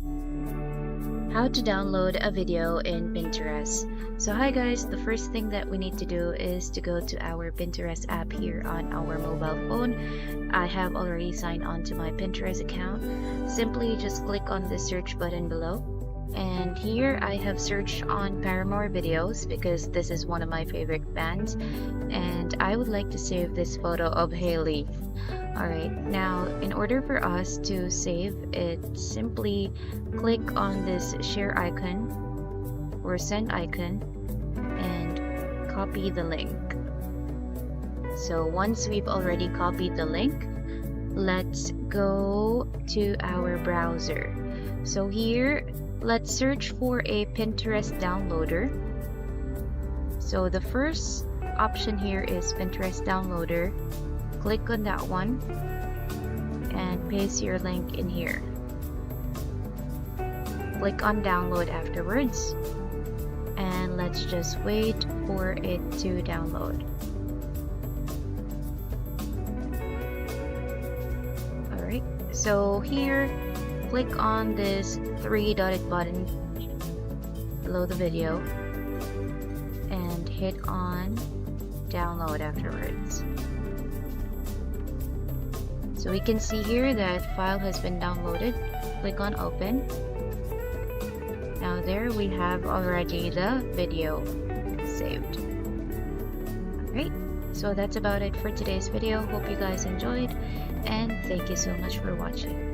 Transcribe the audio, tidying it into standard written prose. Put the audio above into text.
How to download a video in Pinterest. So hi guys, the first thing that we need to do is to go to our Pinterest app here on our mobile phone. I have already signed on to my Pinterest account. Simply just click on the search button below. And here I have searched on Paramore Videos because this is one of my favorite bands. And I would like to save this photo of Hailey. Alright, now in order for us to save it, simply click on this share icon or send icon and copy the link. So once we've already copied the link, let's go to our browser. So here, let's search for a Pinterest downloader. So the first option here is Pinterest downloader. Click on that one and paste your link in here. Click on download afterwards and let's just wait for it to download. Alright, so here click on this three-dotted button below the video and hit on download afterwards. So we can see here that file has been downloaded. Click on open. Now there we have already the video saved. Alright, so that's about it for today's video. Hope you guys enjoyed and thank you so much for watching.